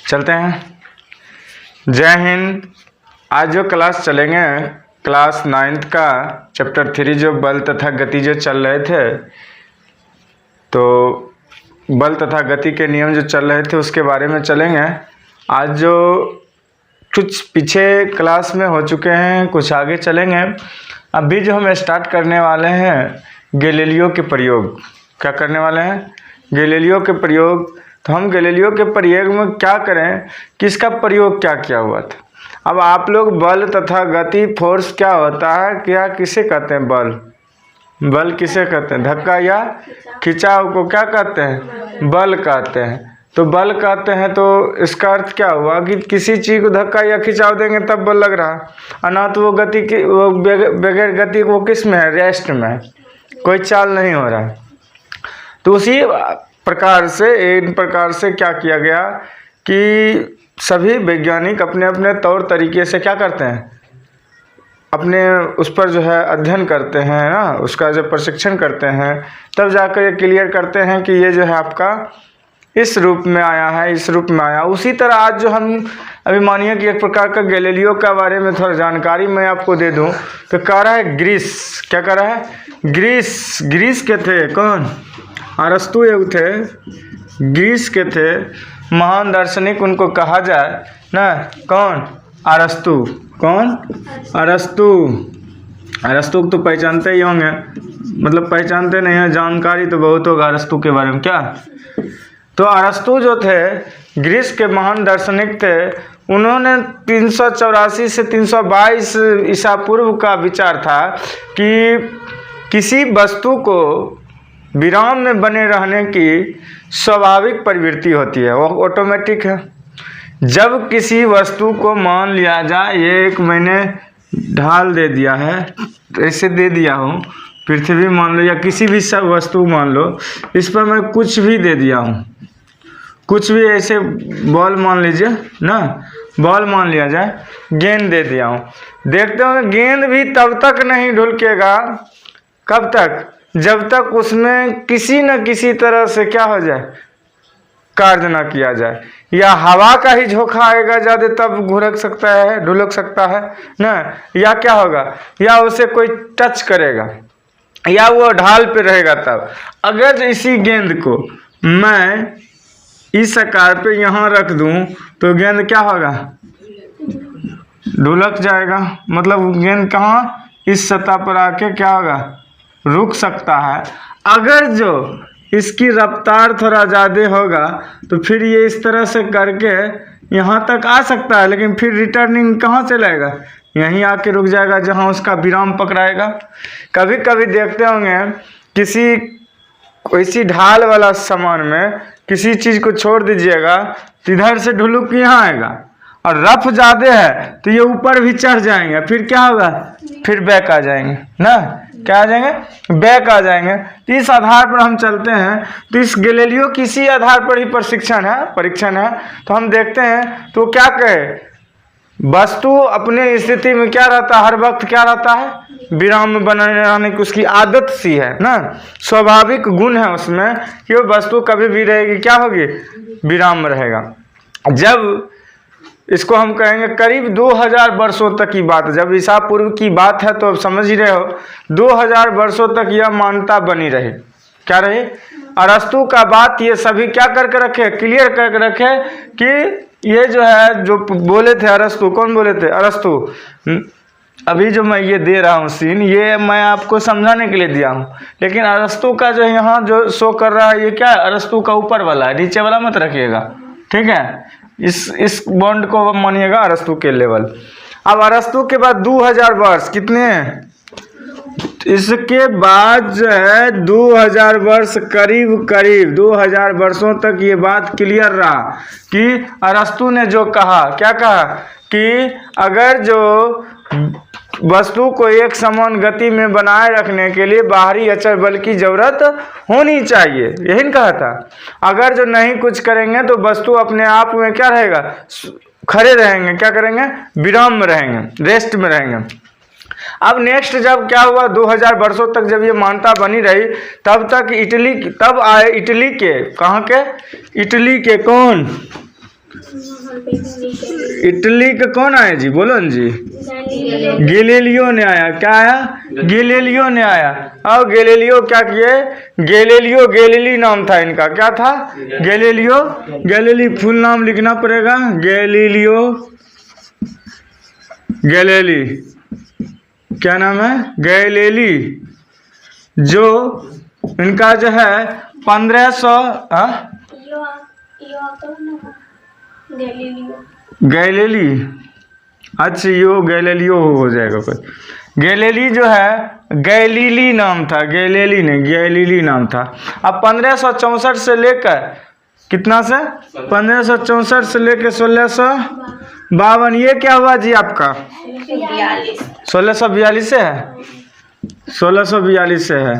चलते हैं। जय हिंद। आज जो क्लास चलेंगे क्लास 9th का चैप्टर 3 जो बल तथा गति जो चल रहे थे, तो बल तथा गति के नियम जो चल रहे थे उसके बारे में चलेंगे। आज जो कुछ पीछे क्लास में हो चुके हैं कुछ आगे चलेंगे। अभी जो हम स्टार्ट करने वाले हैं गैलीलियो के प्रयोग। क्या करने वाले हैं? गैलीलियो के प्रयोग। तो हम गैलीलियो के प्रयोग में क्या करें, किसका प्रयोग क्या किया हुआ था। अब आप लोग बल तथा गति फोर्स क्या होता है, क्या किसे कहते हैं? बल किसे कहते हैं? धक्का या खिंचाव को क्या कहते हैं? बल कहते हैं। तो बल कहते हैं तो इसका अर्थ क्या हुआ कि किसी चीज़ को धक्का या खिंचाव देंगे तब बल लग रहा है ना। तो वो गति की वो बगैर गति वो किस में है? रेस्ट में है, कोई चाल नहीं हो रहा है। तो उसी प्रकार से इन प्रकार से क्या किया गया कि सभी वैज्ञानिक अपने अपने तौर तरीके से क्या करते हैं, अपने उस पर जो है अध्ययन करते हैं ना, उसका जो प्रशिक्षण करते हैं, तब जाकर ये क्लियर करते हैं कि ये जो है आपका इस रूप में आया है, इस रूप में आया। उसी तरह आज जो हम अभी मानिए कि एक प्रकार का गैलीलियो के बारे में थोड़ा जानकारी मैं आपको दे दूं, तो कह रहा है ग्रीस। क्या कह रहा है? ग्रीस के थे कौन? अरस्तु एक थे, ग्रीस के थे महान दार्शनिक उनको कहा जाए ना। कौन? अरस्तु। कौन? अरस्तु को तो पहचानते ही होंगे, मतलब पहचानते नहीं हैं, जानकारी तो बहुत होगा अरस्तु के बारे में। क्या? तो अरस्तु जो थे ग्रीस के महान दार्शनिक थे। उन्होंने 384 से 322 ईसा पूर्व का विचार था कि किसी वस्तु को विराम में बने रहने की स्वाभाविक प्रवृत्ति होती है, वो ऑटोमेटिक है। जब किसी वस्तु को मान लिया जाए, ये एक मैंने ढाल दे दिया है, ऐसे दे दिया हूँ, पृथ्वी मान लो या किसी भी सब वस्तु मान लो, इस पर मैं कुछ भी दे दिया हूँ, कुछ भी ऐसे बॉल मान लीजिए ना, बॉल मान लिया जाए, गेंद दे दिया हूँ। देखते हो गेंद भी तब तक नहीं ढुलकेगा, कब तक? जब तक उसमें किसी न किसी तरह से क्या हो जाए, कार्य न किया जाए। या हवा का ही झोंका आएगा ज़्यादा तब घुलक सकता है, ढुलक सकता है ना। या क्या होगा, या उसे कोई टच करेगा, या वो ढाल पे रहेगा तब। अगर इसी गेंद को मैं इस आकार पे यहाँ रख दूं तो गेंद क्या होगा? ढुलक जाएगा। मतलब गेंद कहाँ? इस सतह पर आके क्या होगा? रुक सकता है। अगर जो इसकी रफ्तार थोड़ा ज़्यादा होगा तो फिर ये इस तरह से करके यहाँ तक आ सकता है, लेकिन फिर रिटर्निंग कहाँ चलेगा? यहीं आके रुक जाएगा जहाँ उसका विराम पकड़ाएगा। कभी कभी देखते होंगे किसी कोई ढाल वाला सामान में किसी चीज़ को छोड़ दीजिएगा तो इधर से ढुलुक यहाँ आएगा, और रफ ज़्यादा है तो ये ऊपर भी चढ़ जाएंगे, फिर क्या होगा? फिर बैक आ जाएंगे ना। क्या आ जाएंगे? बैक आ जाएंगे। तो इस आधार पर हम चलते हैं। तो इस गैलीलियो किसी आधार पर ही परीक्षण है। तो हम देखते हैं तो क्या कहे, वस्तु अपने स्थिति में क्या रहता है, हर वक्त क्या रहता है? विराम में बने रहने की उसकी आदत सी है ना, स्वाभाविक गुण है उसमें कि वो वस्तु कभी भी रहेगी, क्या होगी? विराम में रहेगा। जब इसको हम कहेंगे करीब 2000 वर्षों तक की बात, जब ईसा पूर्व की बात है तो अब समझ ही रहे हो, 2000 वर्षों तक यह मान्यता बनी रही। क्या रही? अरस्तु का बात ये सभी क्या करके रखे, क्लियर करके रखे कि ये जो है जो बोले थे अरस्तु, कौन बोले थे? अरस्तु। अभी जो मैं ये दे रहा हूँ सीन, ये मैं आपको समझाने के लिए दिया हूँ, लेकिन अरस्तु का जो यहाँ जो शो कर रहा है ये क्या है? अरस्तु का ऊपर वाला है, नीचे वाला मत रखिएगा, ठीक है? इस बॉन्ड को मानिएगा अरस्तु के लेवल। अब अरस्तु के बाद 2000 वर्ष कितने हैं? इसके बाद जो है 2000 वर्ष, करीब 2000 वर्षों तक ये बात क्लियर रहा कि अरस्तु ने जो कहा, क्या कहा कि अगर जो वस्तु को एक समान गति में बनाए रखने के लिए बाहरी अचर बल की जरूरत होनी चाहिए, यही कहा था। अगर जो नहीं कुछ करेंगे तो वस्तु अपने आप में क्या रहेगा? खड़े रहेंगे। क्या करेंगे? विराम में रहेंगे, रेस्ट में रहेंगे। अब नेक्स्ट जब क्या हुआ, 2000 वर्षों तक जब ये मान्यता बनी रही, तब तक तब आए इटली के, कहाँ के? इटली के कौन? इटली का कौन आया जी, बोलो न जी। गैलीलियो ने आया। क्या आया? गैलीलियो ने आया। और गैलीलियो क्या किए? गैलीलियो, गैलीली नाम था इनका। क्या था? गैलीलियो। गैलीली फुल नाम लिखना पड़ेगा, गैलीलियो गैलीली। क्या नाम है? गैलीली। जो इनका जो है 1500 गैलीली। अच्छा, यो गैलीलियो हो जाएगा कोई। गैलीली जो है गैलीली नाम था, गैलीली नहीं, गैलीली नाम था। अब 1564 से लेकर कितना से? 1564 से लेकर 1652। ये क्या हुआ जी आपका? 1642 से है। 1642 से है।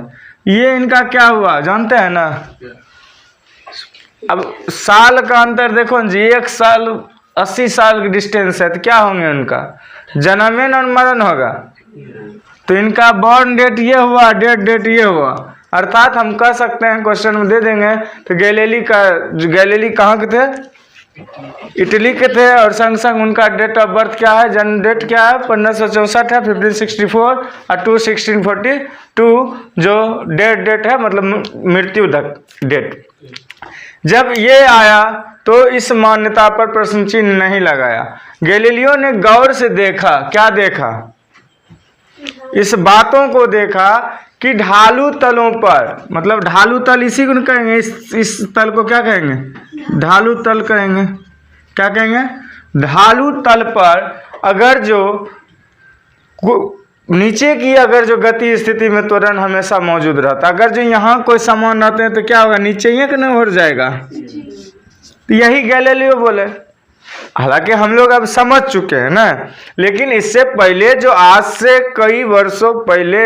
ये इनका क्या हुआ जानते हैं ना? अब साल का अंतर देखो जी, 1 साल 80 साल की डिस्टेंस है, तो क्या होंगे उनका? जन्में और मरण होगा। तो इनका बॉर्न डेट ये हुआ, डेट ये हुआ। अर्थात हम कह सकते हैं, क्वेश्चन में दे देंगे, तो गैलीली कहाँ के थे? इटली के थे। और संग संग उनका डेट ऑफ बर्थ क्या है? जन्म डेट क्या है? 1564 है, 1564 और 1642 जो डेट है, मतलब मृत्यु तक डेट। जब ये आया तो इस मान्यता पर प्रश्न चिन्ह नहीं लगाया। गैलीलियो ने गौर से देखा। क्या देखा? इस बातों को देखा कि ढालू तलों पर, मतलब ढालू तल इसी को कहेंगे, इस तल को क्या कहेंगे? ढालू तल कहेंगे। क्या कहेंगे? ढालू तल पर अगर जो नीचे की अगर जो गति स्थिति में त्वरण हमेशा मौजूद रहता, अगर जो यहाँ कोई सामान रहते हैं तो क्या होगा? नीचे ही कि नहीं हो जाएगा? तो यही गैलीलियो बोले। हालांकि हम लोग अब समझ चुके हैं ना, लेकिन इससे पहले जो आज से कई वर्षों पहले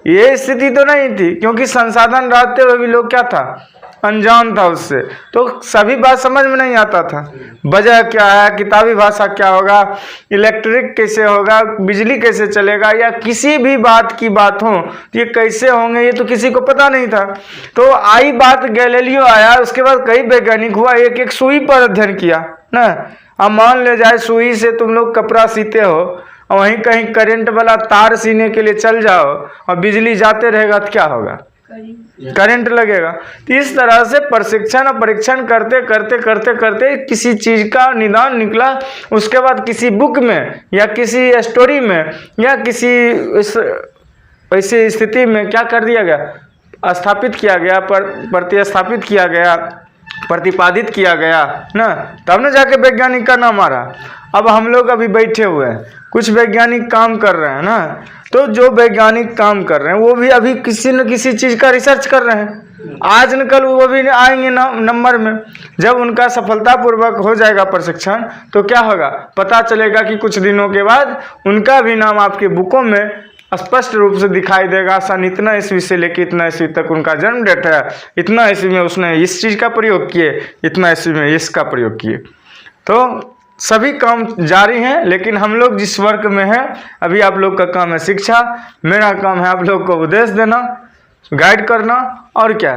ये स्थिति तो नहीं थी, क्योंकि संसाधन रहते हुए भी लोग क्या था? अनजान था उससे, तो सभी बात समझ में नहीं आता था। वजह क्या है? किताबी भाषा क्या होगा? इलेक्ट्रिक कैसे होगा? बिजली कैसे चलेगा? या किसी भी बात की बात हो तो ये कैसे होंगे, ये तो किसी को पता नहीं था। तो आई बात, गैलीलियो आया, उसके बाद कई वैज्ञानिक हुआ, एक एक सुई पर अध्ययन किया ना। अब मान ले जाए सुई से तुम लोग कपड़ा सीते हो और वहीं कहीं करंट वाला तार सीने के लिए चल जाओ और बिजली जाते रहेगा तो क्या होगा? करंट लगेगा। तो इस तरह से प्रशिक्षण और परीक्षण करते करते करते करते किसी चीज का निदान निकला। उसके बाद किसी बुक में या किसी स्टोरी में या किसी ऐसी स्थिति में क्या कर दिया गया? स्थापित किया गया, प्रतिस्थापित किया गया, प्रतिपादित किया गया ना, तब ना जाके वैज्ञानिक का नाम आ रहा। अब हम लोग अभी बैठे हुए हैं, कुछ वैज्ञानिक काम कर रहे हैं ना, तो जो वैज्ञानिक काम कर रहे हैं वो भी अभी किसी न किसी चीज़ का रिसर्च कर रहे हैं। आज न कल वो भी आएंगे नंबर में। जब उनका सफलतापूर्वक हो जाएगा प्रशिक्षण तो क्या होगा? पता चलेगा कि कुछ दिनों के बाद उनका भी नाम आपके बुकों में स्पष्ट रूप से दिखाई देगा। सन इतना ईस्वी से लेकर इतना ईस्वी तक उनका जन्म डेट है, इतना ईस्वी में उसने इस चीज़ का प्रयोग किए, इतना ईस्वी में इसका प्रयोग किए। तो सभी काम जारी हैं, लेकिन हम लोग जिस वर्ग में हैं अभी आप लोग का काम है शिक्षा। मेरा काम है आप लोग को उपदेश देना, गाइड करना, और क्या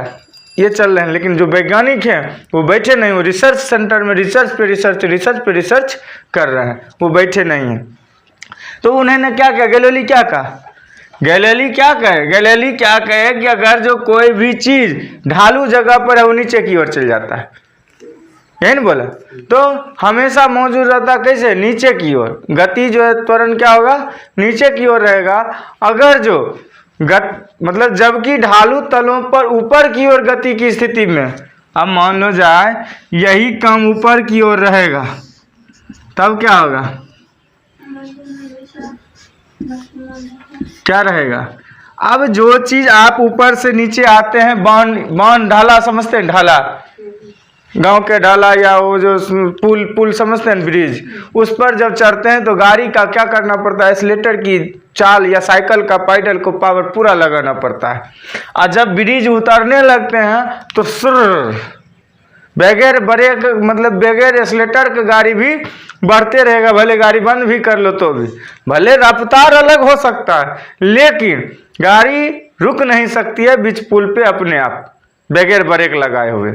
ये चल रहे हैं। लेकिन जो वैज्ञानिक हैं वो बैठे नहीं, वो रिसर्च सेंटर में रिसर्च पे रिसर्च कर रहे हैं, वो बैठे नहीं हैं। तो उन्होंने क्या कहा? गैलीली क्या कहा? गैलीली क्या कहे कि अगर जो कोई भी चीज़ ढालू जगह पर है वो नीचे की ओर चल जाता है, यही नहीं बोला? तो हमेशा मौजूद रहता कैसे? नीचे की ओर। गति जो है त्वरण क्या होगा? नीचे की ओर रहेगा। अगर जो मतलब जबकि ढालू तलों पर ऊपर की ओर गति की स्थिति में, अब मान लो जाए यही काम ऊपर की ओर रहेगा, तब क्या होगा? क्या रहेगा? अब जो चीज आप ऊपर से नीचे आते हैं, बांध ढाला समझते हैं, ढाला गांव के ढाला या वो जो पुल समझते हैं, ब्रिज, उस पर जब चढ़ते हैं तो गाड़ी का क्या करना पड़ता है? एक्सीलेटर की चाल या साइकिल का पैडल को पावर पूरा लगाना पड़ता है। और जब ब्रिज उतरने लगते हैं तो बगैर ब्रेक, मतलब बगैर एक्सीलेटर की गाड़ी भी बढ़ते रहेगा, भले गाड़ी बंद भी कर लो तो भी। भले रफ्तार अलग हो सकता है लेकिन गाड़ी रुक नहीं सकती है बीच पुल पे अपने आप, बगैर ब्रेक लगाए हुए।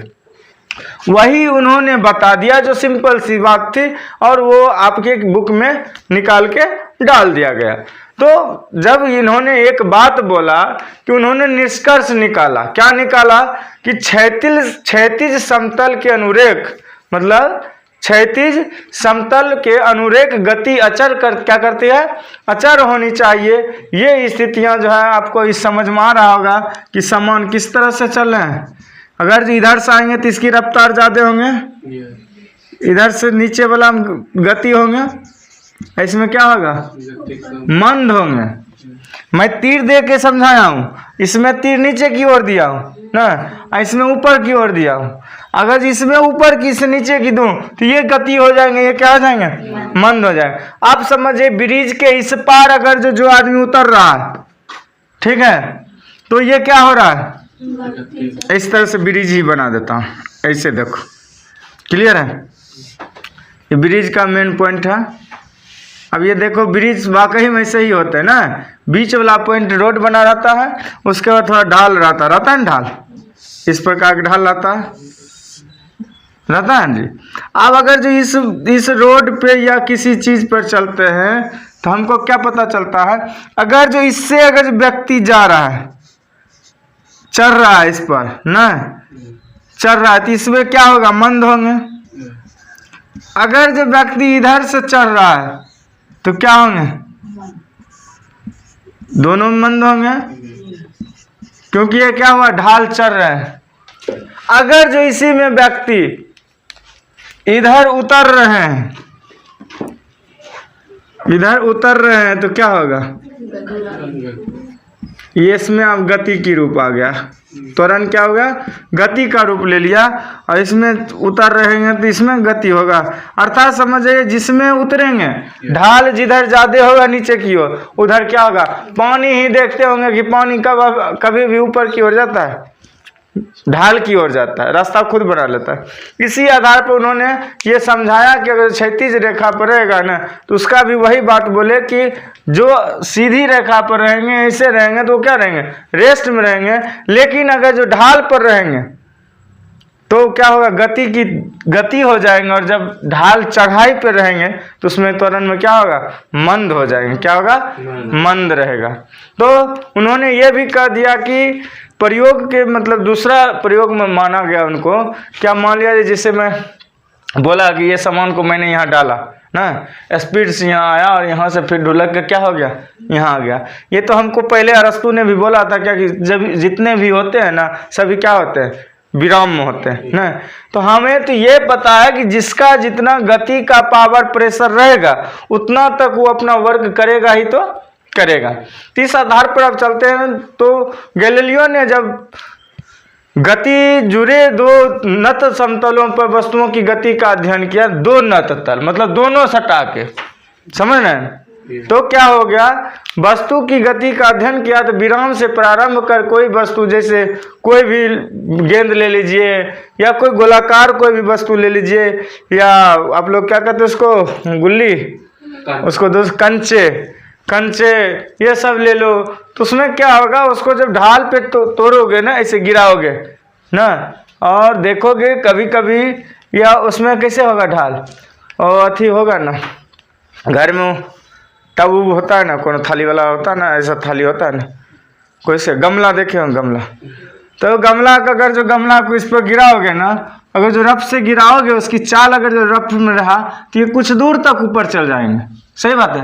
वही उन्होंने बता दिया जो सिंपल सी बात थी, और वो आपके बुक में निकाल के डाल दिया गया। तो जब इन्होंने एक बात बोला कि उन्होंने निष्कर्ष निकाला, क्या निकाला कि क्षैतिज समतल के अनुरेख, मतलब क्षैतिज समतल के अनुरेख गति अचर क्या करती है, अचर होनी चाहिए। ये स्थितियां जो है आपको इस समझ में आ रहा होगा कि सामान किस तरह से चल रहे हैं। अगर इधर से आएंगे तो इसकी रफ्तार ज़्यादा होंगे, इधर से नीचे वाला गति होंगे, इसमें क्या होगा, मंद होंगे। मैं तीर दे के समझाया हूँ, इसमें तीर नीचे की ओर दिया हूँ ना, इसमें ऊपर की ओर दिया हूँ। अगर इसमें ऊपर की से नीचे की दूं तो ये गति हो जाएंगे, ये क्या हो जाएंगे, मंद हो जाएंगे। आप समझिए ब्रिज के इस पार अगर जो आदमी उतर रहा है, ठीक है, तो ये क्या हो रहा है, इस तरह से ब्रिज ही बना देता हूँ, ऐसे देखो, क्लियर है। ये ब्रिज का मेन पॉइंट है। अब ये देखो ब्रिज वाकई में ऐसे ही होते हैं ना, बीच वाला पॉइंट रोड बना रहता है, उसके बाद थोड़ा ढाल रहता है ना, ढाल इस प्रकार का ढाल रहता है जी। अब अगर जो इस रोड पे या किसी चीज पर चलते हैं तो हमको क्या पता चलता है, अगर जो इससे अगर जो व्यक्ति जा रहा है, चल रहा है, इस पर ना चल रहा है, तो इसमें क्या होगा, मंद होंगे। अगर जो व्यक्ति इधर से चल रहा है तो क्या होंगे, दोनों मंद होंगे, क्योंकि ये क्या हुआ, ढाल चल रहा है। अगर जो इसी में व्यक्ति इधर उतर रहे हैं, इधर उतर रहे हैं तो क्या होगा, ये इसमें अब गति की रूप आ गया, त्वरण क्या होगा, गति का रूप ले लिया, और इसमें उतर रहेंगे तो इसमें गति होगा। अर्थात समझिए जिसमें उतरेंगे ढाल जिधर ज्यादा होगा नीचे की ओर, उधर क्या होगा, पानी ही देखते होंगे कि पानी कभी भी ऊपर की ओर जाता है, ढाल की ओर जाता है, रास्ता खुद बना लेता है। इसी आधार पर उन्होंने ये समझाया कि अगर क्षैतिज रेखा पर रहेगा ना, तो उसका भी वही बात बोले कि जो सीधी रेखा पर रहेंगे, ऐसे रहेंगे तो क्या रहेंगे, रेस्ट में रहेंगे। लेकिन अगर जो ढाल पर रहेंगे तो क्या होगा, गति हो जाएंगे, और जब ढाल चढ़ाई पर रहेंगे तो उसमें त्वरण में क्या होगा, मंद हो जाएंगे, क्या होगा, मंद रहेगा। तो उन्होंने ये भी कह दिया कि प्रयोग के मतलब दूसरा प्रयोग में माना गया उनको, क्या मान लिया, जैसे मैं बोला कि ये सामान को मैंने यहाँ डाला ना, स्पीड से यहाँ आया और यहाँ से फिर ढुलक के क्या हो गया, यहाँ आ गया। ये तो हमको पहले अरस्तु ने भी बोला था क्या, कि जब जितने भी होते हैं ना, सभी क्या होते हैं, विराम में होते हैं ना। तो हमें तो ये पता है कि जिसका जितना गति का पावर प्रेशर रहेगा उतना तक वो अपना वर्क करेगा ही तो करेगा। तो इस आधार पर अब चलते हैं। तो गैलीलियो ने जब गति जुड़े दो नत समतलों पर वस्तुओं की गति का अध्ययन किया, दो नत तल मतलब दोनों सटा के, समझ रहे हैं, तो क्या हो गया, वस्तु की गति का अध्ययन किया। तो विराम से प्रारंभ कर कोई वस्तु, जैसे कोई भी गेंद ले लीजिए या कोई गोलाकार कोई भी वस्तु ले लीजिए, या आप लोग क्या कहते हैं उसको, गुल्ली, उसको दोस्त कंचे ये सब ले लो। तो उसमें क्या होगा, उसको जब ढाल पे तोड़ोगे ना, ऐसे गिराओगे ना, और देखोगे कभी कभी या उसमें कैसे होगा ढाल, और अथी होगा ना घर में तब होता है ना, कौन थाली वाला होता है ना, ऐसा थाली होता है ना, कोई से गमला देखे हो, गमला, तो गमला का अगर जो गमला को इस पर गिराओगे ना, अगर जो रफ से गिराओगे, उसकी चाल अगर जो रफ में रहा तो ये कुछ दूर तक ऊपर चल जाएंगे, सही बात है।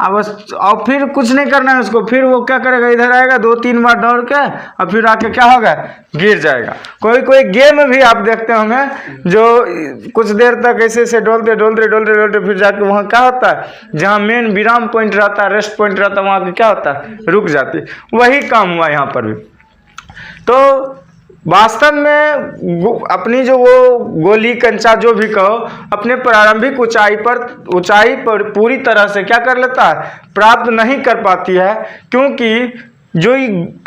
अब और फिर कुछ नहीं करना है उसको, फिर वो क्या करेगा, इधर आएगा 2-3 बार दौड़ के, और फिर आके क्या होगा, गिर जाएगा। कोई गेम भी आप देखते होंगे जो कुछ देर तक ऐसे ऐसे डोलते फिर जाके वहाँ क्या होता है, जहाँ मेन विराम पॉइंट रहता है, रेस्ट पॉइंट रहता है, वहाँ पे क्या होता है, रुक जाती। वही काम हुआ यहाँ पर भी। तो वास्तव में अपनी जो वो गोली कंचा जो भी कहो, अपने प्रारंभिक ऊंचाई पर पूरी तरह से क्या कर लेता है, प्राप्त नहीं कर पाती है, क्योंकि जो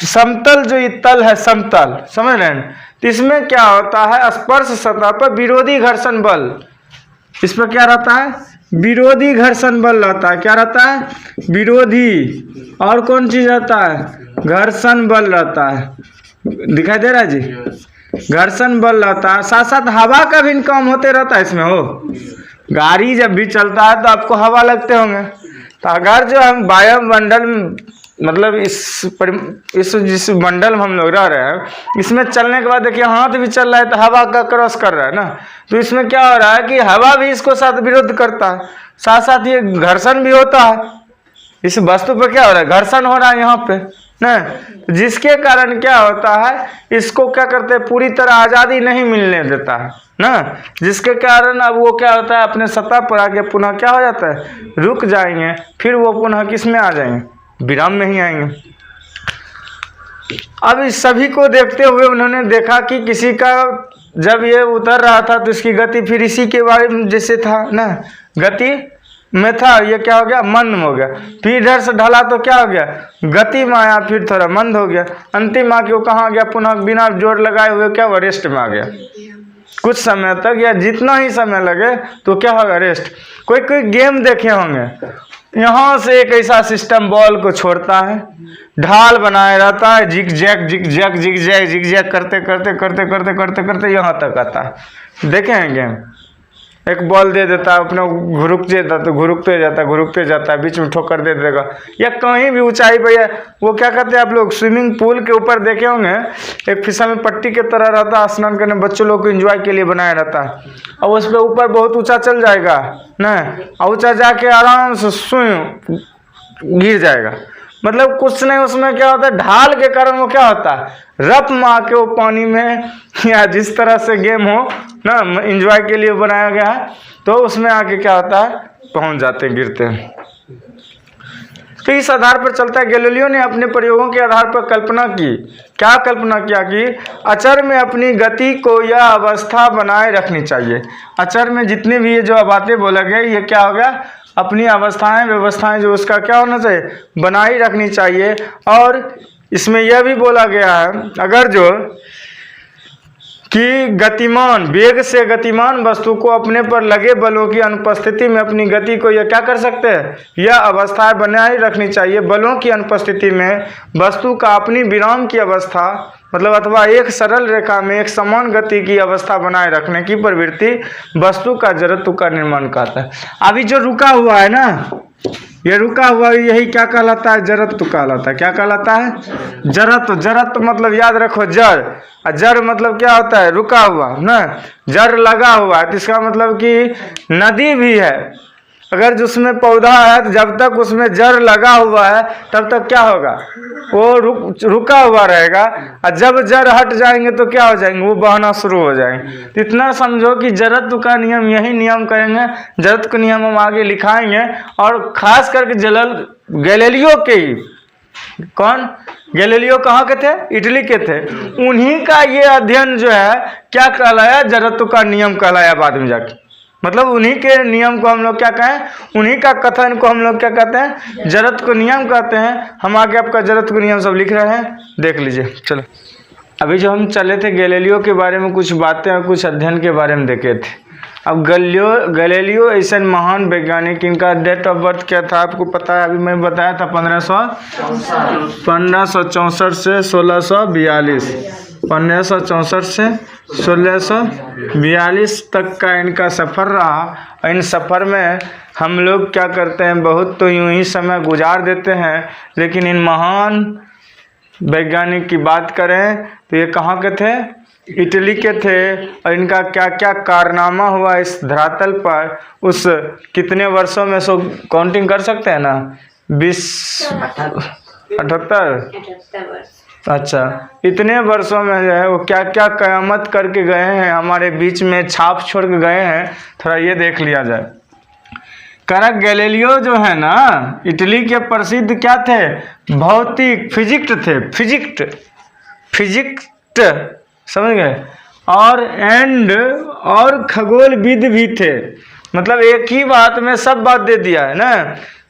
समतल जो तल है, समतल, समझ रहे हैं, तो इसमें क्या होता है, स्पर्श सतह पर विरोधी घर्षण बल, इस पर क्या रहता है, विरोधी घर्षण बल रहता है। क्या रहता है, विरोधी, और कौन चीज रहता है, घर्षण बल रहता है। दिखाई दे रहा है जी, घर्षण बल रहता है, साथ साथ हवा का भी काम होते रहता है इसमें। हो गाड़ी जब भी चलता है तो आपको हवा लगते होंगे। तो अगर जो हम वायुमंडल मतलब इस जिस मंडल में हम लोग रह रहे हैं, इसमें चलने के बाद देखिए हाथ भी चल रहा है तो हवा का क्रॉस कर रहा है ना, तो इसमें क्या हो रहा है कि हवा भी इसको साथ विरोध करता है, साथ साथ ये घर्षण भी होता है। इस वस्तु पे क्या हो रहा है, घर्षण हो रहा है यहाँ पे ना, जिसके कारण क्या होता है, इसको क्या करते हैं, पूरी तरह आज़ादी नहीं मिलने देता है ना, जिसके कारण अब वो क्या होता है, अपने सतह पर आके पुनः क्या हो जाता है, रुक जाएंगे, फिर वो पुनः किस में आ जाएंगे, विराम में ही आएंगे। अब इस सभी को देखते हुए उन्होंने देखा कि किसी का जब ये उतर रहा था तो इसकी गति फिर इसी के बारे में जैसे था ना, गति में था, ये क्या हो गया, मंद हो गया। फिर इधर से ढला तो क्या हो गया, गति में आया, फिर थोड़ा मंद हो गया, अंतिम आके वो कहाँ गया, पुनः बिना जोर लगाए हुए क्या हुआ, रेस्ट में आ गया। कुछ समय तक या जितना ही समय लगे तो क्या होगा, रेस्ट। कोई कोई गेम देखे होंगे, यहाँ से एक ऐसा सिस्टम बॉल को छोड़ता है, ढाल बनाए रहता है, zigzag zigzag zigzag zigzag करते करते करते करते करते करते यहाँ तक आता है। देखे हैं गेम, एक बॉल दे देता है, अपना घुरुकते जाता तो घुरुकते जाता है, बीच में ठोकर दे देगा, या कहीं भी ऊंचाई पे है, वो क्या कहते हैं आप लोग स्विमिंग पूल के ऊपर देखे होंगे, एक फिसल पट्टी के तरह रहता है, स्नान करने बच्चों लोग को एंजॉय के लिए बनाया रहता है, और उस पर ऊपर बहुत ऊंचा चल जाएगा ना, और ऊंचा जाके आराम से गिर जाएगा। मतलब कुछ नहीं, उसमें क्या होता है, ढाल के कारण वो क्या होता है, रप मार के वो पानी में, या जिस तरह से गेम हो ना, एंजॉय के लिए बनाया गया है, तो उसमें आके क्या होता है, पहुंच जाते हैं, गिरते हैं। तो इस आधार पर चलता है, गैलीलियो ने अपने प्रयोगों के आधार पर कल्पना की, क्या कल्पना किया कि अचर में अपनी गति को यह अवस्था बनाए रखनी चाहिए। अचर में जितने भी ये जो बातें बोला गया, ये क्या हो गया, अपनी अवस्थाएं व्यवस्थाएं जो उसका क्या होना चाहिए, बनाई रखनी चाहिए। और इसमें यह भी बोला गया है, अगर जो कि गतिमान, वेग से गतिमान वस्तु को अपने पर लगे बलों की अनुपस्थिति में अपनी गति को यह क्या कर सकते हैं, यह अवस्थाएं बनाए रखनी चाहिए। बलों की अनुपस्थिति में वस्तु का अपनी विराम की अवस्था मतलब अथवा एक सरल रेखा में एक समान गति की अवस्था बनाए रखने की प्रवृत्ति वस्तु का जड़त्व का निर्माण करता है। अभी जो रुका हुआ है ना, ये रुका हुआ यही क्या कहलाता है, जड़त्व कहलाता है। क्या कहलाता है, जड़त्व। जड़त्व मतलब याद रखो जड़, और जड़ मतलब क्या होता है, रुका हुआ ना, जड़ लगा हुआ है, तो इसका मतलब कि नदी भी है, अगर जिसमें पौधा है तो जब तक उसमें जड़ लगा हुआ है तब तक क्या होगा, वो रुका हुआ रहेगा, और जब जड़ हट जाएंगे तो क्या हो जाएंगे, वो बहना शुरू हो जाएंगे। तो इतना समझो कि जड़त्व का नियम यही नियम करेंगे, जड़त्व का नियम हम आगे लिखाएंगे। और खास करके गैलीलियो के ही, कौन, गैलीलियो कहाँ के थे, इटली के थे, उन्हीं का ये अध्ययन जो है क्या कहलाया, जड़त्व का नियम कहलाया बाद में जाके। मतलब उन्हीं के नियम को हम लोग क्या कहें, उन्हीं का कथन को हम लोग क्या कहते हैं, जड़त्व को नियम कहते हैं। हम आगे आपका जड़त्व को नियम सब लिख रहे हैं, देख लीजिए। चलो, अभी जो हम चले थे गैलीलियो के बारे में कुछ बातें और कुछ अध्ययन के बारे में देखे थे। अब गैलीलियो ऐसे महान वैज्ञानिक, इनका डेट ऑफ बर्थ क्या था आपको पता है, अभी मैं बताया था 1564 से 1642, 1564 से 1642 तक का इनका सफ़र रहा। इन सफ़र में हम लोग क्या करते हैं, बहुत तो यूं ही समय गुजार देते हैं, लेकिन इन महान वैज्ञानिक की बात करें तो ये कहाँ के थे, इटली के थे। और इनका क्या क्या कारनामा हुआ इस धरातल पर, उस कितने वर्षों में सो काउंटिंग कर सकते हैं ना, 78 अच्छा, इतने वर्षों में जो है वो क्या क्या क़यामत करके गए हैं, हमारे बीच में छाप छोड़ के गए हैं, थोड़ा ये देख लिया जाए। करक गैलीलियो जो है ना, इटली के प्रसिद्ध क्या थे, भौतिक फिजिक्ट थे, फिजिक्ट समझ गए, और खगोलविद भी थे। मतलब एक ही बात में सब बात दे दिया है ना।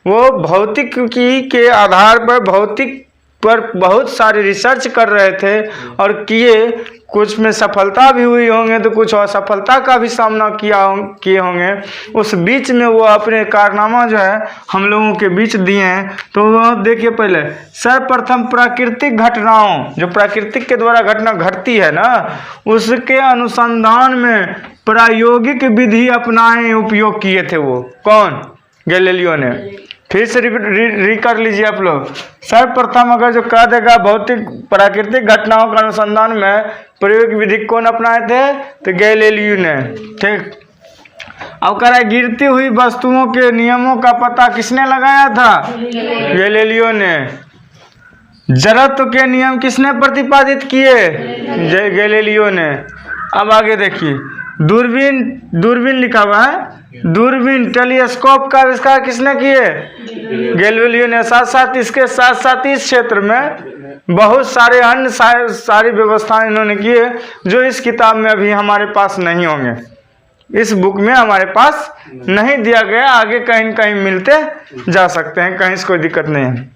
वो भौतिक की के आधार पर भौतिक पर बहुत सारे रिसर्च कर रहे थे और किए, कुछ में सफलता भी हुई होंगे तो कुछ असफलता का भी सामना किए होंगे। उस बीच में वो अपने कारनामा जो है हम लोगों के बीच दिए हैं। तो वो देखिए, पहले सर्वप्रथम प्राकृतिक घटनाओं, जो प्राकृतिक के द्वारा घटना घटती है ना, उसके अनुसंधान में प्रायोगिक विधि अपनाए उपयोग किए थे। वो कौन? गैलीलियो ने। फिर से कर लीजिए आप लोग। सर्वप्रथम अगर जो कह देगा भौतिक प्राकृतिक घटनाओं का अनुसंधान में प्रयोग विधि कौन अपनाए थे? तो गैलीलियो ने। ठीक। अब कह रहा है गिरती हुई वस्तुओं के नियमों का पता किसने लगाया था? गैलीलियो ने। जड़त्व के नियम किसने प्रतिपादित किए? गैलीलियो ने। अब आगे देखिए, दूरबीन लिखा हुआ है, दूरबीन टेलीस्कोप का आविष्कार किसने किए? गैलीलियो ने। साथ साथ इसके साथ साथ इस क्षेत्र में बहुत सारे अन्य सारी व्यवस्थाएं इन्होंने किए जो इस किताब में अभी हमारे पास नहीं होंगे, इस बुक में हमारे पास नहीं दिया गया। आगे कहीं कहीं मिलते जा सकते हैं, कहीं से कोई दिक्कत नहीं है।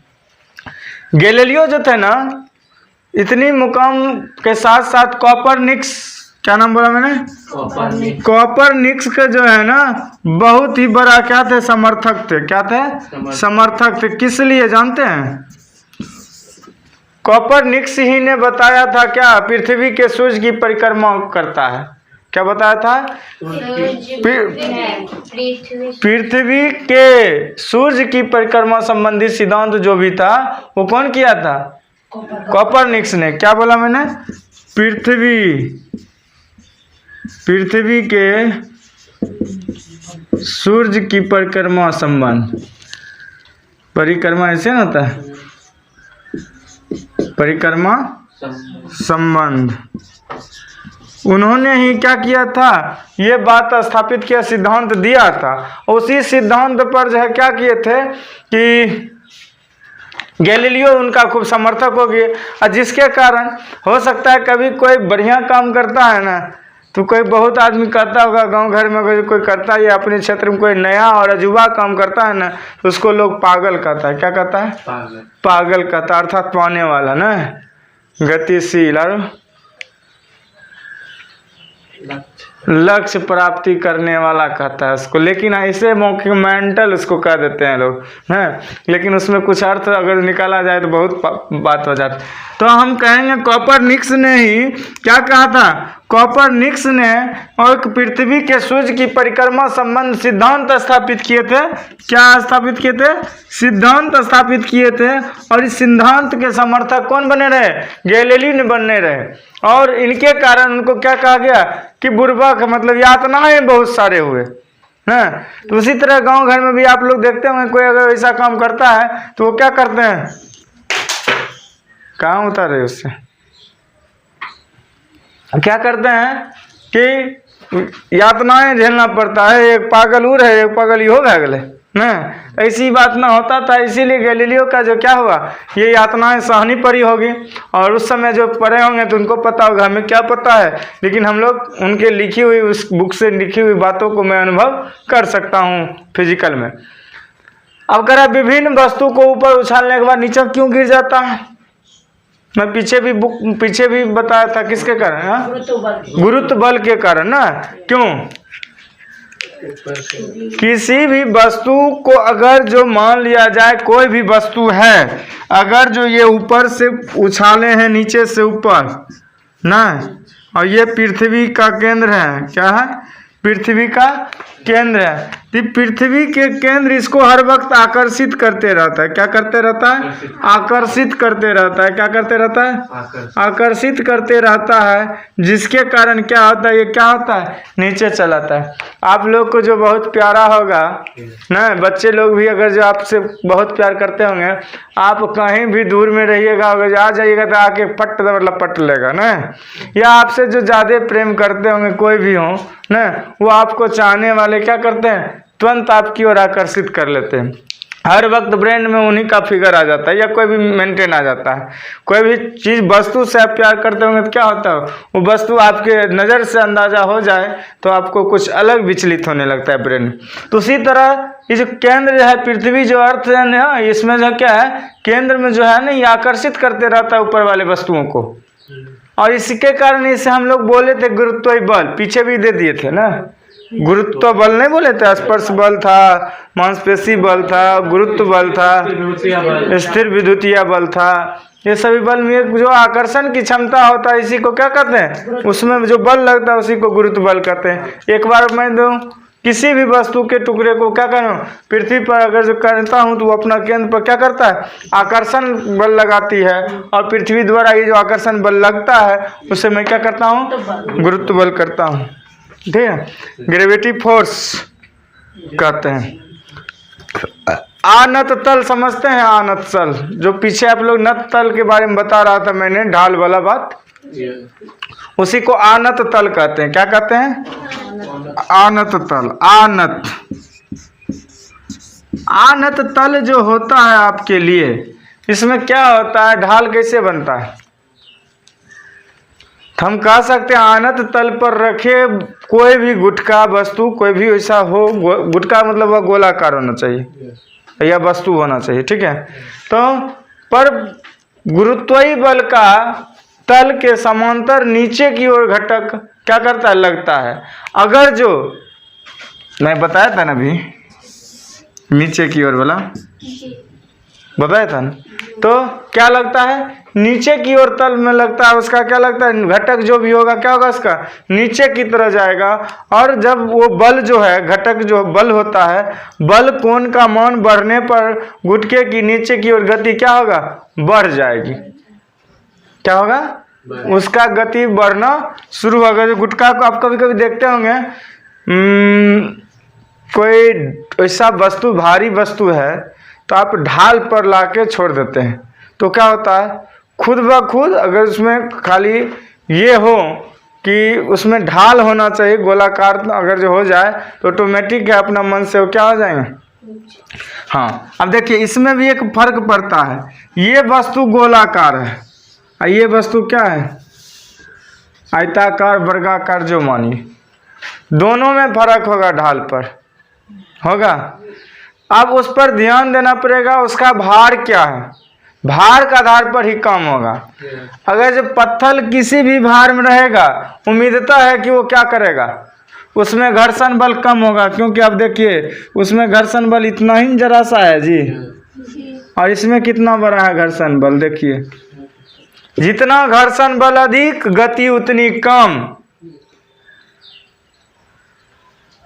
गैलीलियो जो थे ना, इतनी मुकाम के साथ साथ कॉपरनिकस, क्या नाम बोला मैंने? कॉपरनिकस के जो है ना बहुत ही बड़ा क्या थे? समर्थक थे। क्या थे? समर्थक थे। किस लिए जानते हैं? कॉपरनिकस ही ने बताया था क्या? पृथ्वी के सूर्य की परिक्रमा करता है। क्या बताया था? पृथ्वी के सूर्य की परिक्रमा संबंधी सिद्धांत जो भी था वो कौन किया था? कॉपरनिकस ने। क्या बोला मैंने? पृथ्वी के सूर्य की परिक्रमा संबंध, परिक्रमा ऐसे ना होता है, परिक्रमा संबंध। उन्होंने ही क्या किया था? ये बात स्थापित किया, सिद्धांत दिया था। उसी सिद्धांत पर जो है क्या किए थे कि गैलीलियो उनका खूब समर्थक हो गए, और जिसके कारण हो सकता है कभी कोई बढ़िया काम करता है ना, तो कोई बहुत आदमी करता होगा गांव घर में, कोई करता है अपने क्षेत्र में कोई नया और अजूबा काम करता है ना, तो उसको लोग पागल कहता है। क्या कहता है? पागल कहता है, अर्थात पाने वाला ना, गतिशील और लक्ष्य प्राप्ति करने वाला कहता है उसको। लेकिन ऐसे मौके मेंटल उसको कह देते हैं लोग हैं, लेकिन उसमें कुछ अर्थ अगर निकाला जाए तो बहुत बात हो जाती। तो हम कहेंगे कॉपरनिकस ने ही क्या कहा था? कॉपरनिकस ने और पृथ्वी के सूर्य की परिक्रमा संबंध सिद्धांत स्थापित किए थे। क्या स्थापित किए थे? सिद्धांत स्थापित किए थे। और इस सिद्धांत के समर्थक कौन बने रहे? गैलीलियो बने रहे। और इनके कारण उनको क्या कहा गया कि बुर्बक, मतलब यातनाएं बहुत सारे हुए हैं। तो उसी तरह गांव घर में भी आप लोग देखते होंगे, कोई अगर ऐसा काम करता है तो वो क्या करते हैं? कहाँ उतारे उससे? क्या करते हैं कि यातनाएं झेलना पड़ता है। एक पागल उर है, एक पागल हो गए ना, ऐसी बात ना होता था। इसीलिए गैलीलियो का जो क्या हुआ, ये यातनाएं सहनी पड़ी होगी। और उस समय जो पढ़े होंगे तो उनको पता होगा, हमें क्या पता है, लेकिन हम लोग उनके लिखी हुई उस बुक से लिखी हुई बातों को मैं अनुभव कर सकता हूँ फिजिकल में। अब करा विभिन्न वस्तु को ऊपर उछालने के बाद नीचे क्यों गिर जाता है? मैं पीछे भी बताया था, किसके कारण? गुरुत्व बल के कारण ना। क्यों? किसी भी वस्तु को अगर जो मान लिया जाए, कोई भी वस्तु है अगर जो ये ऊपर से उछाले हैं नीचे से ऊपर ना, और ये पृथ्वी का केंद्र है, क्या है? पृथ्वी का केंद्र है। तो पृथ्वी के केंद्र इसको हर वक्त आकर्षित करते रहता है। क्या करते रहता है? आकर्षित करते रहता है। क्या करते रहता है? आकर्षित करते रहता है, जिसके कारण क्या होता है? ये क्या होता है? नीचे चलाता है। आप लोग को जो बहुत प्यारा होगा ना, बच्चे लोग भी अगर जो आपसे बहुत प्यार करते होंगे, आप कहीं भी दूर में रहिएगा, अगर आ जाइएगा तो आके पट लपट लेगा ना। या आपसे जो ज़्यादा प्रेम करते होंगे कोई भी हो ना, वो आपको चाहने वाले क्या करते हैं? तुरंत आपकी ओर आकर्षित कर लेते हैं। हर वक्त ब्रेन में उन्हीं का फिगर आ जाता है, या कोई भी मेंटेन आ जाता है। कोई भी चीज़ वस्तु से आप प्यार करते होंगे तो क्या होता है? वो वस्तु आपके नज़र से अंदाज़ा हो जाए तो आपको कुछ अलग विचलित होने लगता है ब्रेन। तो उसी तरह ये जो केंद्र है पृथ्वी, जो अर्थ है, इसमें जो क्या है केंद्र में जो है ना ये आकर्षित करते रहता है ऊपर वाले वस्तुओं को, और इसके कारण इसे हम लोग बोले थे गुरुत्वीय बल, पीछे भी दे दिए थे ना, गुरुत्व बल नहीं बोले थे, स्पर्श बल था, मांसपेशी बल था, गुरुत्व बल था, स्थिर विद्युतीय बल था। ये सभी बल में जो आकर्षण की क्षमता होता है इसी को क्या कहते हैं, उसमें जो बल लगता है उसी को गुरुत्व बल कहते हैं। एक बार मैं दूं किसी भी वस्तु के टुकड़े को क्या करूं, पृथ्वी पर अगर जो करता हूं तो वो अपना केंद्र पर क्या करता है, आकर्षण बल लगाती है, और पृथ्वी द्वारा ये जो आकर्षण बल लगता है उसे मैं क्या करता हूं, गुरुत्व बल करता हूं। ठीक है, ग्रेविटी फोर्स कहते हैं। आनत तल समझते हैं, आनत तल जो पीछे आप लोग नत तल के बारे में बता रहा था मैंने, ढाल वाला बात, उसी को आनत तल कहते हैं। क्या कहते हैं, आनत तल। आनत तल जो होता है आपके लिए, इसमें क्या होता है, ढाल कैसे बनता है, हम कह सकते हैं आनत तल पर रखे कोई भी गुटका वस्तु, कोई भी ऐसा हो, गुटका मतलब वह गोलाकार होना चाहिए या वस्तु होना चाहिए, ठीक है। तो पर गुरुत्वीय बल का तल के समांतर नीचे की ओर घटक क्या करता है, लगता है। अगर जो मैं बताया था ना अभी, नीचे की ओर वाला बताया था ना, तो क्या लगता है, नीचे की ओर तल में लगता है, उसका क्या लगता है, घटक जो भी होगा क्या होगा, उसका नीचे की तरह जाएगा। और जब वो बल जो है, घटक जो बल होता है, बल कोण का मान बढ़ने पर गुटके की नीचे की ओर गति क्या होगा, बढ़ जाएगी। क्या होगा, उसका गति बढ़ना शुरू होगा। जो गुटका को आप कभी कभी देखते होंगे, कोई ऐसा वस्तु, भारी वस्तु है, तो आप ढाल पर लाके छोड़ देते हैं, तो क्या होता है, खुद ब खुद अगर उसमें खाली ये हो कि उसमें ढाल होना चाहिए, गोलाकार अगर जो हो जाए तो ऑटोमेटिक है अपना मन से वो क्या हो जाएंगे। हाँ, अब देखिए इसमें भी एक फर्क पड़ता है, ये वस्तु गोलाकार है, ये वस्तु क्या है, आयताकार वर्गाकार, जो मानिए दोनों में फर्क होगा, ढाल पर होगा। अब उस पर ध्यान देना पड़ेगा, उसका भार क्या है, भार का आधार पर ही काम होगा। अगर जो पत्थर किसी भी भार में रहेगा, उम्मीदता है कि वो क्या करेगा, उसमें घर्षण बल कम होगा, क्योंकि अब देखिए उसमें घर्षण बल इतना ही जरा सा है जी, और इसमें कितना बड़ा है घर्षण बल, देखिए जितना घर्षण बल अधिक, गति उतनी कम,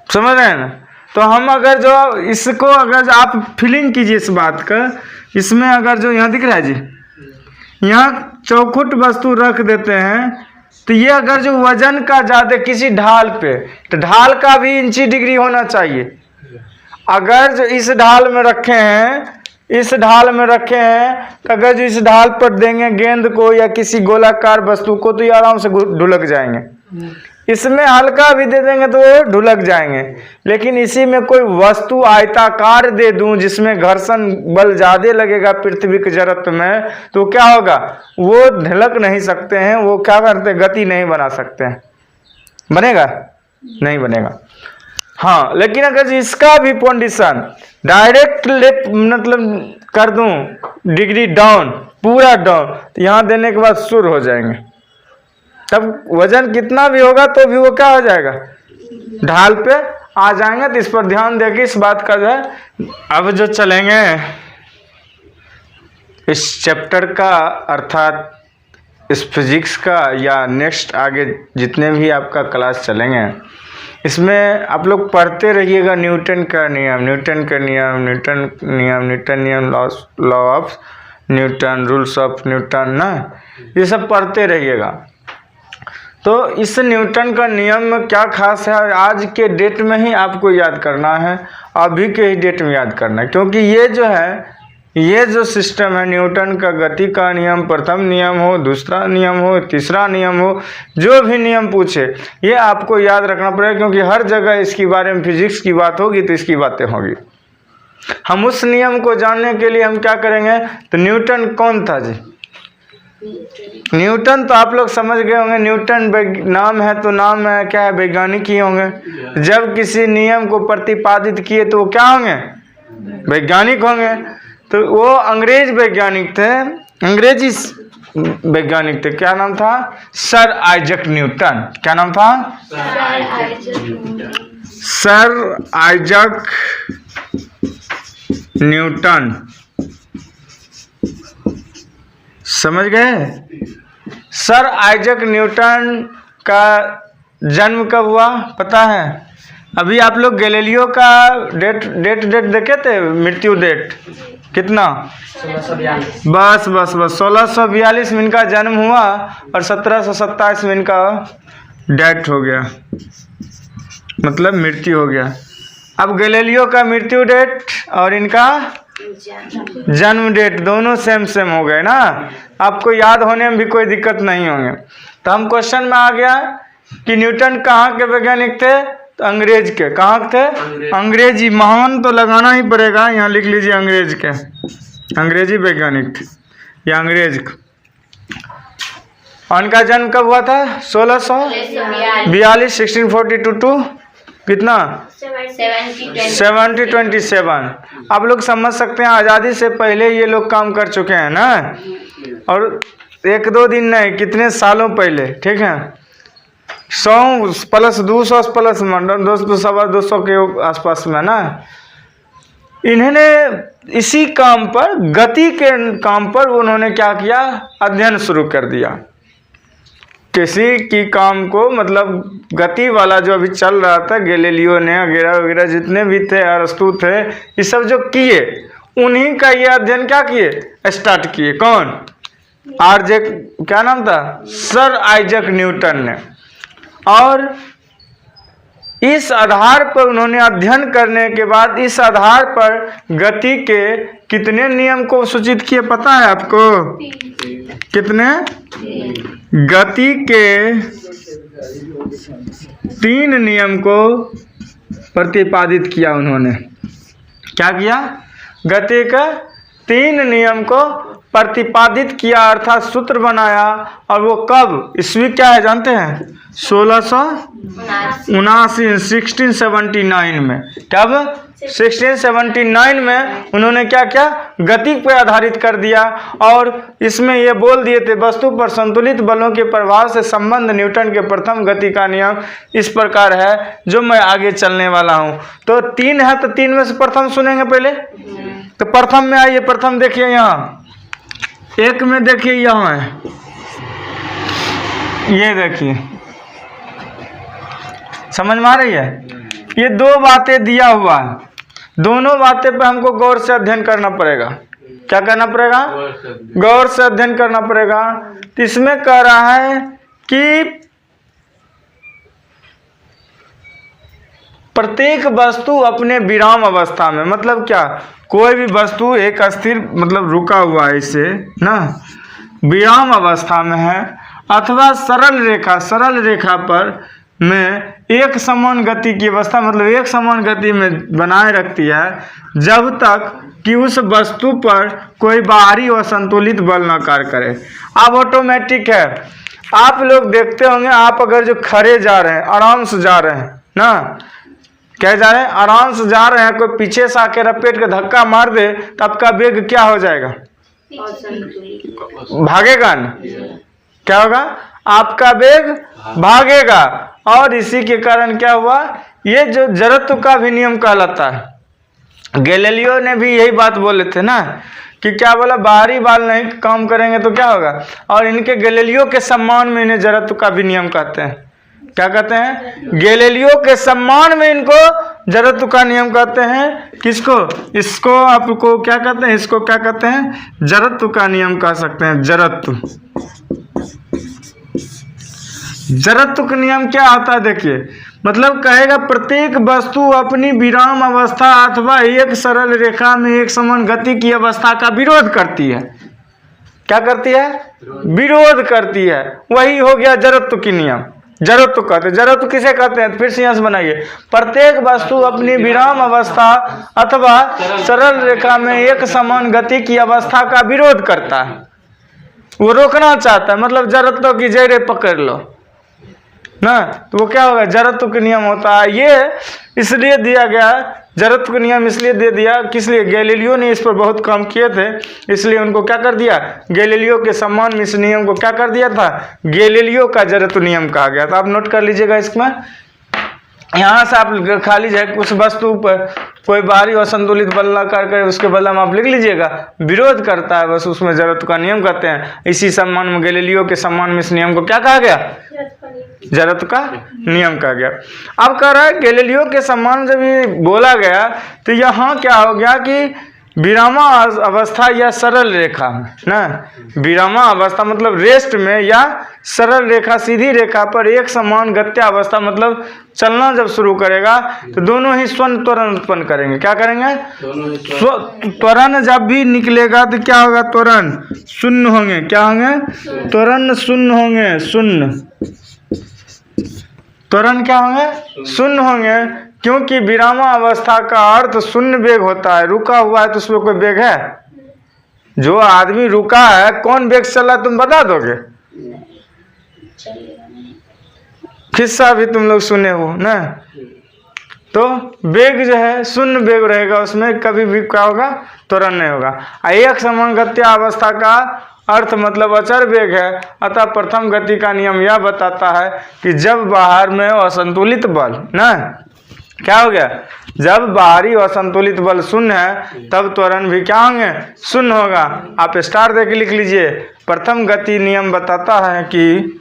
समझ रहे हैं ना। तो हम अगर जो इसको, अगर आप फीलिंग कीजिए इस बात का, इसमें अगर जो यहाँ दिख रहा है जी, यहाँ चौखुट वस्तु रख देते हैं, तो ये अगर जो वजन का ज़्यादा किसी ढाल पे, तो ढाल का भी इंची डिग्री होना चाहिए। अगर जो इस ढाल में रखे हैं, इस ढाल में रखे हैं, तो अगर जो इस ढाल पर देंगे गेंद को या किसी गोलाकार वस्तु को, तो ये आराम से ढुलक जाएंगे। इसमें हल्का भी दे देंगे तो वो ढुलक जाएंगे। लेकिन इसी में कोई वस्तु आयताकार दे दूं जिसमें घर्षण बल ज़्यादा लगेगा पृथ्वी की जरूरत में, तो क्या होगा, वो ढुलक नहीं सकते हैं, वो क्या करते हैं, गति नहीं बना सकते हैं। बनेगा, नहीं बनेगा। हाँ, लेकिन अगर इसका भी पोजीशन डायरेक्ट लेफ्ट मतलब कर दूं, डिग्री डाउन, पूरा डाउन, तो यहाँ देने के बाद शुरू हो जाएंगे, तब वजन कितना भी होगा तो भी वो क्या हो जाएगा, ढाल पे आ जाएंगे। तो इस पर ध्यान देके इस बात का जो है, अब जो चलेंगे इस चैप्टर का, अर्थात इस फिजिक्स का, या नेक्स्ट आगे जितने भी आपका क्लास चलेंगे, इसमें आप लोग पढ़ते रहिएगा न्यूटन का नियम, न्यूटन का नियम, न्यूटन नियम, न्यूटन नियम, law of Newton, rules of Newton ना, ये सब पढ़ते रहिएगा। तो इस न्यूटन का नियम में क्या खास है, आज के डेट में ही आपको याद करना है, अभी के ही डेट में याद करना है, क्योंकि ये जो है, ये जो सिस्टम है न्यूटन का गति का नियम, प्रथम नियम हो, दूसरा नियम हो, तीसरा नियम हो, जो भी नियम पूछे ये आपको याद रखना पड़ेगा, क्योंकि हर जगह इसके बारे में फिजिक्स की बात होगी तो इसकी बातें होगी। हम उस नियम को जानने के लिए हम क्या करेंगे, तो न्यूटन कौन था जी, न्यूटन तो आप लोग समझ गए होंगे, न्यूटन नाम है तो नाम है क्या है, वैज्ञानिक ही होंगे। जब किसी नियम को प्रतिपादित किए तो वो क्या होंगे, वैज्ञानिक होंगे। तो वो अंग्रेज वैज्ञानिक थे, अंग्रेजी वैज्ञानिक थे। क्या नाम था? Sir Isaac Newton. क्या नाम था? Sir Isaac Newton. समझ गए? सर आइजक न्यूटन का जन्म कब हुआ पता है? अभी आप लोग गैलीलियो का डेट देखे थे? मृत्यु डेट कितना? 1642। बस 1642 में इनका जन्म हुआ और 1727 में इनका डेथ हो गया, मतलब मृत्यु हो गया। अब गैलीलियो का मृत्यु डेट और इनका जन्म डेट दोनों सेम हो गए ना। आपको याद होने में भी कोई दिक्कत नहीं होंगे। तो हम क्वेश्चन में आ गया कि न्यूटन कहाँ के वैज्ञानिक थे? तो अंग्रेज के। कहाँ थे? अंग्रेजी। महान तो लगाना ही पड़ेगा, यहाँ लिख लीजिए अंग्रेज के, अंग्रेजी वैज्ञानिक थे या अंग्रेज। उनका जन्म कब हुआ था? 1642, 1642 टू कितना? 1727। आप लोग समझ सकते हैं आज़ादी से पहले ये लोग काम कर चुके हैं ना, और 1-2 दिन नहीं, कितने सालों पहले। ठीक है, 100 प्लस 200 प्लस 200 के आसपास में ना। इन्होंने इसी काम पर, गति के काम पर उन्होंने क्या किया? अध्ययन शुरू कर दिया। किसी की काम को, मतलब गति वाला जो अभी चल रहा था, गैलीलियो ने वगैरह वगैरह जितने भी थे, अरस्तु थे, ये सब जो किए, उन्हीं का ये अध्ययन क्या किए? स्टार्ट किए। कौन? क्या नाम था? सर आइजक न्यूटन ने। और इस आधार पर उन्होंने अध्ययन करने के बाद, इस आधार पर गति के कितने नियम को सूचित किए पता है आपको? कितने? गति के 3 नियम को प्रतिपादित किया उन्होंने। क्या किया? गति का 3 नियम को प्रतिपादित किया, अर्थात सूत्र बनाया। और वो कब? ईस्वी क्या है जानते हैं? 1679, 1679 में। कब? 1679 में उन्होंने क्या किया? गति पर आधारित कर दिया। और इसमें ये बोल दिए थे, वस्तु पर संतुलित बलों के प्रभाव से संबंध न्यूटन के प्रथम गति का नियम इस प्रकार है, जो मैं आगे चलने वाला हूँ। तो 3 है, तो 3 में से प्रथम सुनेंगे पहले। तो प्रथम में आइए, प्रथम देखिए यहाँ 1 में, देखिए यहाँ है, ये देखिए, समझ में आ रही है? ये 2 बातें दिया हुआ है, दोनों बातें पे हमको गौर से अध्ययन करना पड़ेगा। क्या करना पड़ेगा? गौर से अध्ययन करना पड़ेगा। तो इसमें कह रहा है कि प्रत्येक वस्तु अपने विराम अवस्था में, मतलब क्या? कोई भी वस्तु एक स्थिर, मतलब रुका हुआ है, इसे ना विराम अवस्था में है, अथवा सरल रेखा पर में एक समान गति की अवस्था, मतलब एक समान गति में बनाए रखती है, जब तक कि उस वस्तु पर कोई बाहरी व संतुलित बल न कार्य करे। अब ऑटोमेटिक है, आप लोग देखते होंगे, आप अगर जो खड़े जा रहे हैं, आराम से जा रहे हैं ना, क्या जा रहे हैं? आराम से जा रहे हैं, कोई पीछे से आके रपेट के धक्का मार दे तो आपका वेग क्या हो जाएगा? भागेगा ना? क्या होगा? आपका वेग भागेगा। और इसी के कारण क्या हुआ? ये जो जड़त्व का भी नियम कहलाता है। गैलीलियो ने भी यही बात बोले थे ना, कि क्या बोला? बाहरी बल नहीं काम करेंगे तो क्या होगा? और इनके गैलीलियो के सम्मान में इन्हें जड़त्व का भी नियम कहते हैं। क्या कहते हैं? गैलीलियो के सम्मान में इनको जड़त्व का नियम कहते हैं। किसको? इसको आपको क्या कहते हैं? इसको क्या कहते हैं? जड़त्व का नियम कह सकते हैं। जड़त्व का नियम क्या होता है? देखिए, मतलब कहेगा प्रत्येक वस्तु अपनी विराम अवस्था अथवा एक सरल रेखा में एक समान गति की अवस्था का विरोध करती है। क्या करती है? विरोध करती है। वही हो गया जड़त्व की नियम। जड़त्व कहते हैं। जड़त्व किसे कहते हैं? फिर से यहाँ से बनाइए। प्रत्येक वस्तु अपनी विराम अवस्था अथवा सरल रेखा में एक समान गति की अवस्था का विरोध करता है, वो रोकना चाहता है। मतलब जड़त्व की जड़ें पकड़ लो। ना, तो वो क्या होगा, जड़त्व का नियम होता है। ये इसलिए दिया गया, जड़त्व का नियम इसलिए दे दिया, किस लिए, गैलीलियो ने इस पर बहुत काम किए थे, इसलिए उनको क्या कर दिया, गैलीलियो के सम्मान में इस नियम को क्या कर दिया था, गैलीलियो का जड़त्व नियम कहा गया था। आप नोट कर लीजिएगा इसमें, यहाँ से आप खा लीजिए, कुछ वस्तु पर कोई बाहरी असंतुलित बल कार्य करे, उसके बदले में आप लिख लीजिएगा विरोध करता है, बस उसमें जड़त्व का नियम कहते हैं। इसी सम्मान में, गैलीलियो के सम्मान में इस नियम को क्या कहा गया, जड़त्व का नियम कहा गया। अब कह रहा है गैलीलियो के सम्मान जब ये बोला गया तो यहाँ क्या हो गया कि विरामा अवस्था या सरल रेखा में ना, विरामा अवस्था मतलब रेस्ट में, या सरल रेखा सीधी रेखा पर एक समान गत्या अवस्था मतलब चलना जब शुरू करेगा तो दोनों ही स्वर्ण त्वरण उत्पन्न करेंगे। क्या करेंगे, त्वरण जब भी निकलेगा तो क्या होगा, त्वरण शून्य होंगे। क्या होंगे, त्वरण शून्य होंगे, शून्य त्वरण क्या होंगे, शून्य होंगे, क्योंकि विरामा अवस्था का अर्थ शून्य वेग होता है। रुका हुआ है तो उसमें कोई वेग है, जो आदमी रुका है कौन वेग चल रहा है तुम बता दोगे, किस्सा भी तुम लोग सुने हो ना, तो वेग जो है शून्य वेग रहेगा, उसमें कभी भी क्या होगा, त्वरण नहीं होगा। एक समान गत्या अवस्था का अर्थ मतलब अचर वेग है। अतः प्रथम गति का नियम यह बताता है कि जब बाहर में असंतुलित बल ना, क्या हो गया, जब बाहरी असंतुलित बल शून्य है तब त्वरण भी क्या होंगे, शून्य होगा। आप स्टार देके लिख लीजिए, प्रथम गति नियम बताता है कि,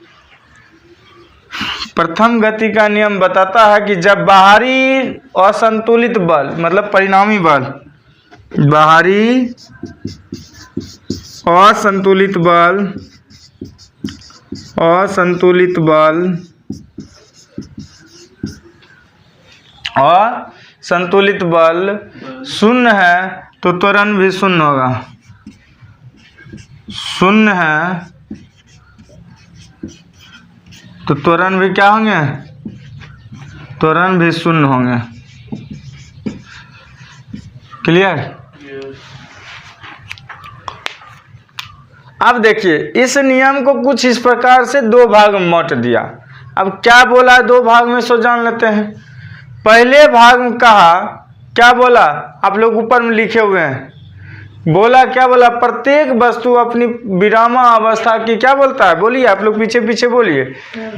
प्रथम गति का नियम बताता है कि जब बाहरी असंतुलित बल मतलब परिणामी बल, बाहरी असंतुलित बल, असंतुलित बल और संतुलित बल शून्य है तो त्वरण भी शून्य होगा। शून्य है तो त्वरण भी क्या होंगे, त्वरण भी शून्य होंगे। क्लियर। अब देखिए इस नियम को कुछ इस प्रकार से दो भाग में बांट दिया। अब क्या बोला दो भाग में, सो जान लेते हैं। पहले भाग में कहा, क्या बोला, आप लोग ऊपर में लिखे हुए हैं, बोला क्या बोला, प्रत्येक वस्तु अपनी विरामा अवस्था की क्या बोलता है, बोलिए आप लोग पीछे पीछे बोलिए,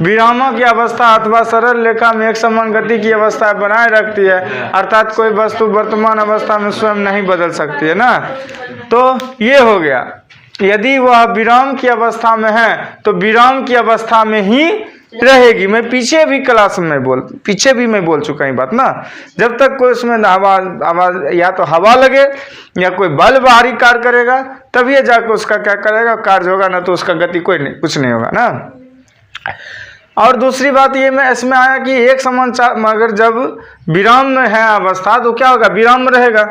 विरामा की अवस्था अथवा सरल रेखा में एक समान गति की अवस्था बनाए रखती है, अर्थात कोई वस्तु वर्तमान अवस्था में स्वयं नहीं बदल सकती है ना। तो ये हो गया, यदि वह विराम की अवस्था में है तो विराम की अवस्था में ही रहेगी। मैं पीछे भी क्लास में पीछे भी मैं बोल चुका हूँ बात ना, जब तक कोई उसमें आवाज या तो हवा लगे या कोई बल बाहरी कार्य करेगा तभी ये जाकर उसका क्या करेगा, कार्य होगा, ना तो उसका गति कोई नहीं, कुछ नहीं होगा ना। और दूसरी बात ये में इसमें आया कि एक समान चाल अगर जब विराम में है अवस्था तो क्या होगा, विराम में रहेगा।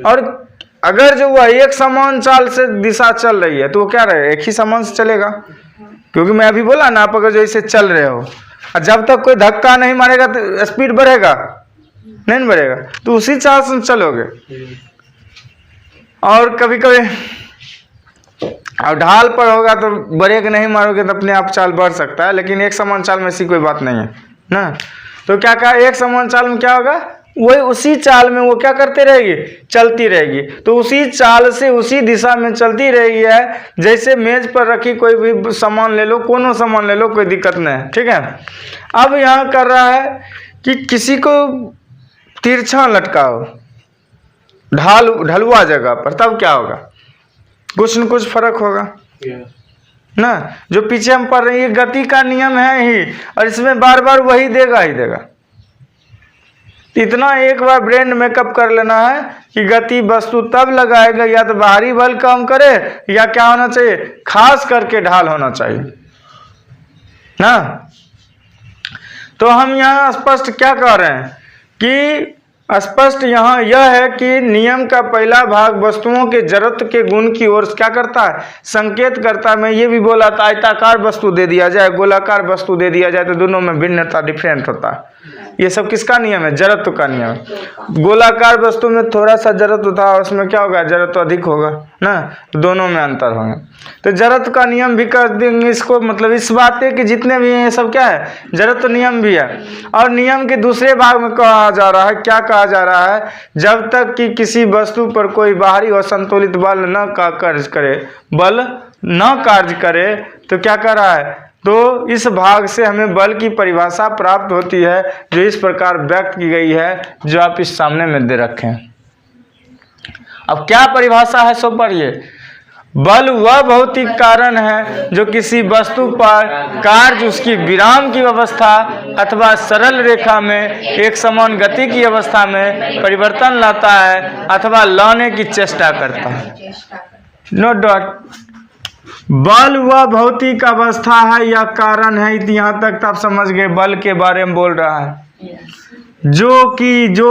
और अगर जो वह एक समान चाल से दिशा चल रही है तो वो क्या रहे, एक ही समान से चलेगा, क्योंकि मैं अभी बोला ना, आप अगर जैसे चल रहे हो और जब तक कोई धक्का नहीं मारेगा तो स्पीड बढ़ेगा नहीं बढ़ेगा, तो उसी चाल से चलोगे। और कभी कभी और ढाल पर होगा तो ब्रेक नहीं मारोगे तो अपने आप चाल बढ़ सकता है, लेकिन एक समान चाल में ऐसी कोई बात नहीं है ना। तो क्या कहा, एक समान चाल में क्या होगा, वही उसी चाल में वो क्या करते रहेगी, चलती रहेगी। तो उसी चाल से उसी दिशा में चलती रहेगी है। जैसे मेज पर रखी कोई भी सामान ले लो, कोनो सामान ले लो, कोई दिक्कत नहीं है, ठीक है। अब यहाँ कर रहा है कि किसी को तिरछा लटकाओ ढलुआ जगह पर, तब क्या होगा, कुछ न कुछ फर्क होगा ना। जो पीछे हम पढ़ रहे हैं, ये गति का नियम है ही, और इसमें बार बार वही देगा ही देगा। इतना एक बार ब्रेन मेकअप कर लेना है कि गति वस्तु तब लगाएगा या तो बाहरी बल कम करे या क्या होना चाहिए, खास करके ढाल होना चाहिए ना। तो हम यहाँ स्पष्ट क्या कह रहे हैं कि स्पष्ट यहाँ यह है कि नियम का पहला भाग वस्तुओं के जड़त्व के गुण की ओर क्या करता है, संकेत करता है। मैं ये भी बोला था, आयताकार वस्तु दे दिया जाए, गोलाकार वस्तु दे दिया जाए तो दोनों में भिन्नता डिफरेंट होता है। ये सब किसका नियम है? जड़त्व का नियम है। गोलाकार वस्तु में थोड़ा सा जड़त्व था, उसमें क्या होगा? जड़त्व अधिक होगा ना, दोनों में अंतर होंगे। तो जड़त्व का नियम भी कर देंगे इसको, मतलब इस बात है कि जितने भी हैं ये सब क्या है? जड़त्व नियम भी है। और नियम के दूसरे भाग में कहा जा रहा है, क्या कहा जा रहा है? जब तक कि किसी वस्तु पर कोई बाहरी असंतुलित बल न कार्य करे, तो क्या कर रहा है? तो इस भाग से हमें बल की परिभाषा प्राप्त होती है, जो इस प्रकार व्यक्त की गई है, जो आप इस सामने में दे रखे हैं। अब क्या परिभाषा है सो पढ़िए। बल वह भौतिक कारण है जो किसी वस्तु पर कार्य उसकी विराम की अवस्था अथवा सरल रेखा में एक समान गति की अवस्था में परिवर्तन लाता है अथवा लाने की चेष्टा करता है। No doubt. बल वह भौतिक अवस्था है या कारण है, यहाँ तक तो आप समझ गए बल के बारे में बोल रहा है। जो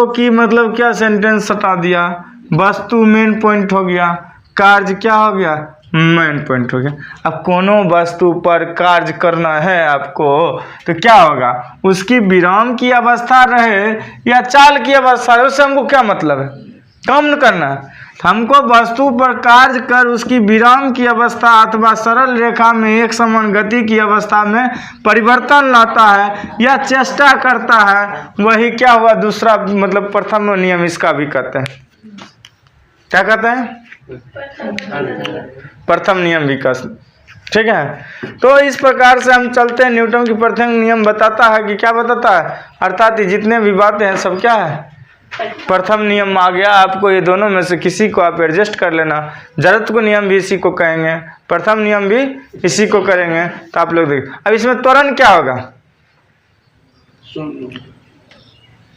कि मतलब क्या, सेंटेंस हटा दिया, वस्तु मेन पॉइंट हो गया, कार्य क्या हो गया? मेन पॉइंट हो गया। अब कोनो वस्तु पर कार्य करना है आपको तो क्या होगा? उसकी विराम की अवस्था रहे या चाल की अवस्था रहे, उससे हमको क्या मतलब है? काम करना है। हमको वस्तु पर कार्य कर उसकी विराम की अवस्था अथवा सरल रेखा में एक समान गति की अवस्था में परिवर्तन लाता है या चेष्टा करता है, वही क्या हुआ? दूसरा मतलब प्रथम नियम इसका भी कहते हैं। क्या कहते हैं? प्रथम नियम विकास। ठीक है, तो इस प्रकार से हम चलते हैं। न्यूटन की प्रथम नियम बताता है कि क्या बताता है? अर्थात जितने भी बातें हैं सब क्या है? प्रथम नियम आ गया। आपको ये दोनों में से किसी को आप एडजस्ट कर लेना। जड़त्व को नियम भी इसी को कहेंगे, प्रथम नियम भी इसी को करेंगे। तो आप लोग देखिए, अब इसमें त्वरण क्या होगा?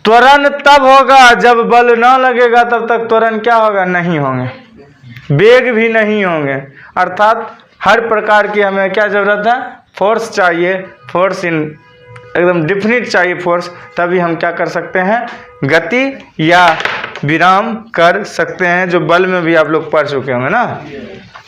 त्वरण तब होगा जब बल ना लगेगा, तब तक त्वरण क्या होगा? नहीं होंगे, वेग भी नहीं होंगे। अर्थात हर प्रकार की हमें क्या जरूरत है? फोर्स चाहिए, फोर्स इन एकदम डिफिनिट चाहिए फोर्स, तभी हम क्या कर सकते हैं? गति या विराम कर सकते हैं, जो बल में भी आप लोग पढ़ चुके होंगे ना।